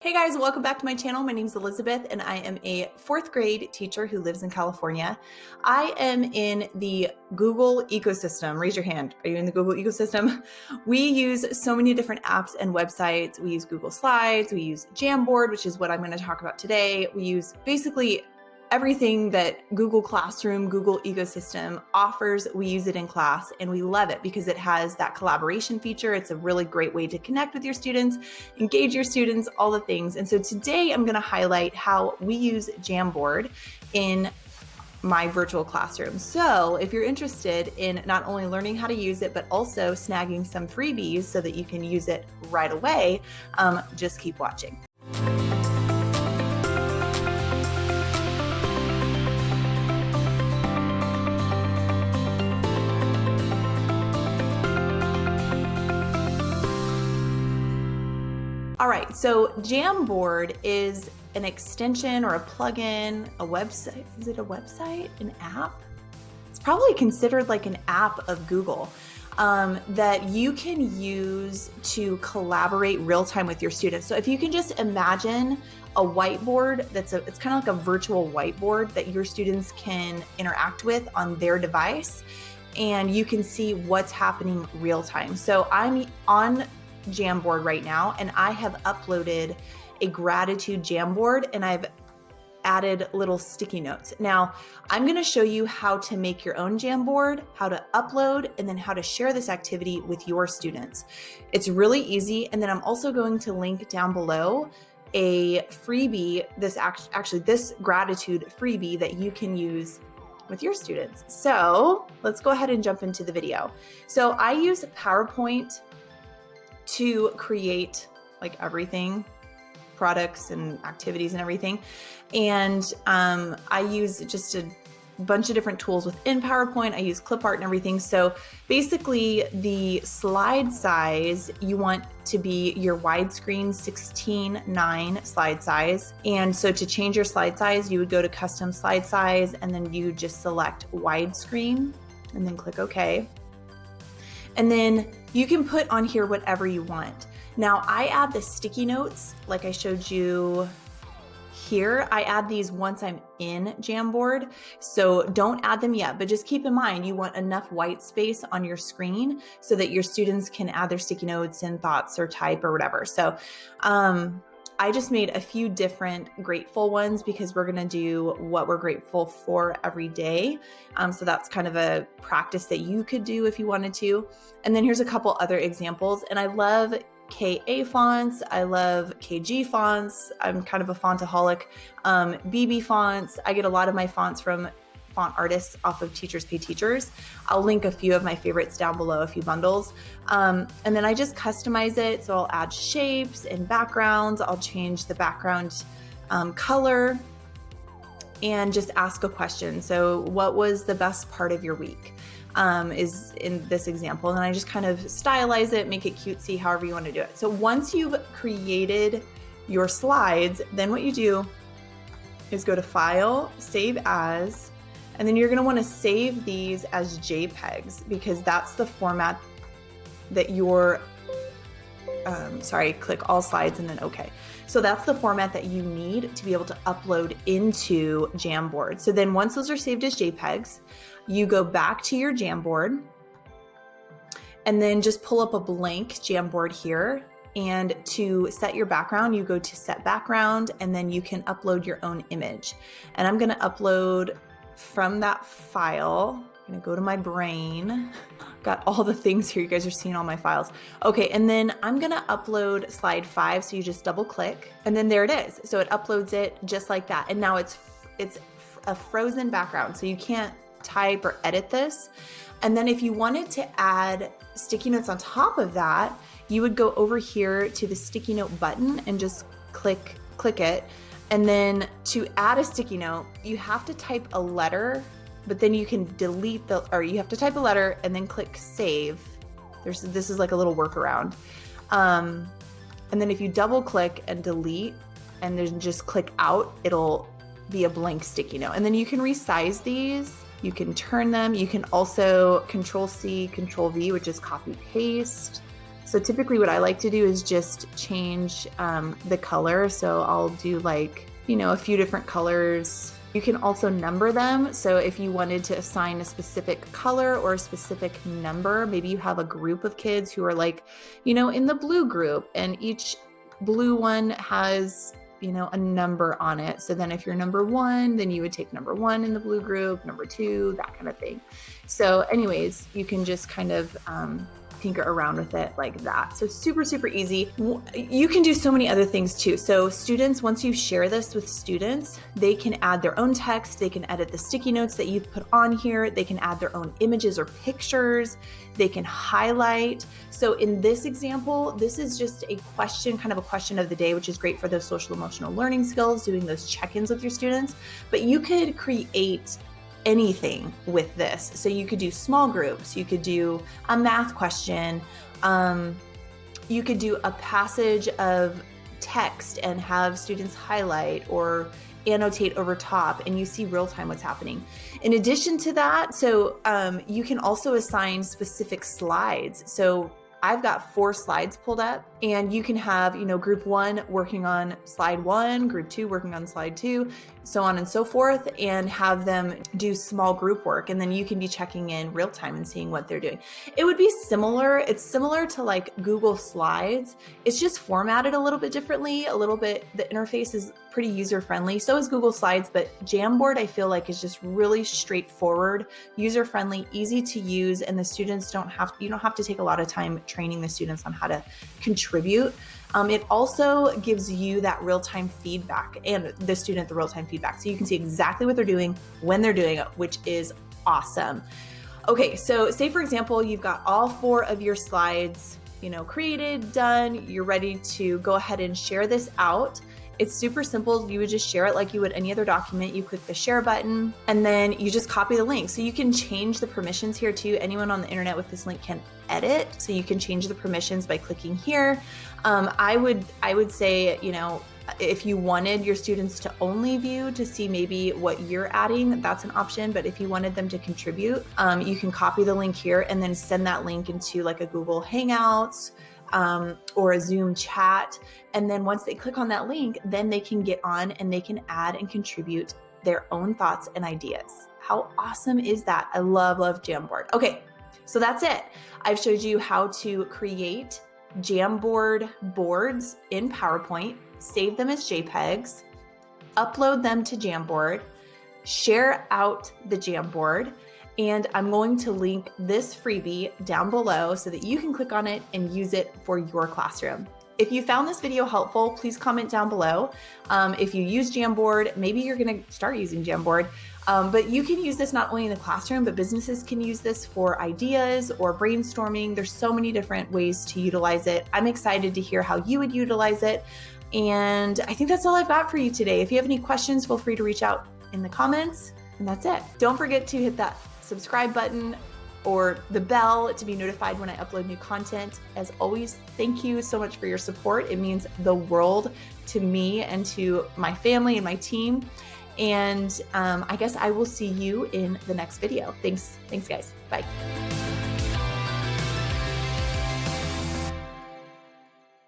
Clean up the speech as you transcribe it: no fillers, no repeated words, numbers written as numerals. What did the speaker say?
Hey guys, welcome back to my channel. My name is Elizabeth and I am a fourth grade teacher who lives in California. I am in the Google ecosystem. Raise your hand. Are you in the Google ecosystem? We use so many different apps and websites. We use Google Slides, we use Jamboard, which is what I'm going to talk about today. We use basically everything that Google Classroom, Google ecosystem offers. We use it in class and we love it because it has that collaboration feature. It's a really great way to connect with your students, engage your students, all the things. And so today I'm going to highlight how we use Jamboard in my virtual classroom. So if you're interested in not only learning how to use it, but also snagging some freebies so that you can use it right away, just keep watching. All right, so Jamboard is an extension or a plugin, a website. Is it a website, an app? It's probably considered like an app of Google that you can use to collaborate real time with your students. So if you can just imagine a whiteboard it's kind of like a virtual whiteboard that your students can interact with on their device, and you can see what's happening real time. So I'm on Jamboard right now, and I have uploaded a gratitude Jamboard and I've added little sticky notes. Now I'm going to show you how to make your own Jamboard, how to upload, and then how to share this activity with your students. It's really easy. And then I'm also going to link down below a freebie, this gratitude freebie that you can use with your students. So let's go ahead and jump into the video. So I use PowerPoint to create like everything, products and activities and everything. And I use just a bunch of different tools within PowerPoint. I use clip art and everything. So basically the slide size, you want to be your widescreen 16:9 slide size. And so to change your slide size, you would go to custom slide size and then you just select widescreen and then click OK. And then you can put on here whatever you want. Now I add the sticky notes like I showed you here. I add these once I'm in Jamboard. So don't add them yet, but just keep in mind you want enough white space on your screen so that your students can add their sticky notes and thoughts or type or whatever. So I just made a few different grateful ones because we're gonna do what we're grateful for every day. So that's kind of a practice that you could do if you wanted to. And then here's a couple other examples. And I love KA fonts. I love KG fonts. I'm kind of a fontaholic. BB fonts. I get a lot of my fonts from font artists off of Teachers Pay Teachers. I'll link a few of my favorites down below, a few bundles. And then I just customize it. So I'll add shapes and backgrounds. I'll change the background color and just ask a question. So what was the best part of your week? Is in this example. And I just kind of stylize it, make it cutesy, however you want to do it. So once you've created your slides, then what you do is go to File, Save As, and then you're going to want to save these as JPEGs because that's the format that you're, click all slides and then OK. So that's the format that you need to be able to upload into Jamboard. So then once those are saved as JPEGs, you go back to your Jamboard and then just pull up a blank Jamboard here. And to set your background, you go to Set Background and then you can upload your own image. And I'm going to upload from that file. I'm going to go to my brain. Got all the things here. You guys are seeing all my files. Okay, and then I'm going to upload slide 5. So you just double click and then there it is. So it uploads it just like that. And now it's a frozen background. So you can't type or edit this. And then if you wanted to add sticky notes on top of that, you would go over here to the sticky note button and just click it. And then to add a sticky note, you have to type a letter, but then you can delete you have to type a letter and then click save. This is like a little workaround. And then if you double click and delete and then just click out, it'll be a blank sticky note. And then you can resize these. You can turn them. You can also Control C, Control V, which is copy paste. So typically what I like to do is just change the color. So I'll do like, a few different colors. You can also number them. So if you wanted to assign a specific color or a specific number, maybe you have a group of kids who are like, in the blue group, and each blue one has, a number on it. So then if you're number 1, then you would take number 1 in the blue group, number 2, that kind of thing. So anyways, you can just kind of tinker around with it like that. So super, super easy. You can do so many other things too. So students, once you share this with students, they can add their own text. They can edit the sticky notes that you've put on here. They can add their own images or pictures. They can highlight. So in this example, this is just a question, kind of a question of the day, which is great for those social emotional learning skills, doing those check-ins with your students. But you could create anything with this. So you could do small groups, you could do a math question, you could do a passage of text and have students highlight or annotate over top, and you see real time what's happening. In addition to that, so you can also assign specific slides. So I've got 4 slides pulled up, and you can have, group 1 working on slide 1, group 2 working on slide 2, so on and so forth, and have them do small group work. And then you can be checking in real time and seeing what they're doing. It would be similar. It's similar to like Google Slides. It's just formatted a little bit differently, a little bit. The interface is pretty user friendly. So is Google Slides, but Jamboard I feel like is just really straightforward, user friendly, easy to use, and the students you don't have to take a lot of time training the students on how to contribute. It also gives you that real-time feedback and the student the real-time feedback. So you can see exactly what they're doing when they're doing it, which is awesome. Okay, so say for example, you've got all 4 of your slides, created, done. You're ready to go ahead and share this out. It's super simple. You would just share it like you would any other document. You click the share button and then you just copy the link. So you can change the permissions here too. Anyone on the internet with this link can edit. So you can change the permissions by clicking here. I would say, if you wanted your students to only view to see maybe what you're adding, that's an option. But if you wanted them to contribute, you can copy the link here and then send that link into like a Google Hangouts or a Zoom chat. And then once they click on that link, then they can get on and they can add and contribute their own thoughts and ideas. How awesome is that? I love Jamboard. Okay, so that's it. I've showed you how to create Jamboard boards in PowerPoint, save them as JPEGs, upload them to Jamboard, share out the Jamboard, and I'm going to link this freebie down below so that you can click on it and use it for your classroom. If you found this video helpful, please comment down below. If you use Jamboard, maybe you're gonna start using Jamboard, but you can use this not only in the classroom, but businesses can use this for ideas or brainstorming. There's so many different ways to utilize it. I'm excited to hear how you would utilize it. And I think that's all I've got for you today. If you have any questions, feel free to reach out in the comments, and that's it. Don't forget to hit that subscribe button or the bell to be notified when I upload new content. As always, thank you so much for your support. It means the world to me and to my family and my team. And I guess I will see you in the next video. Thanks guys. Bye.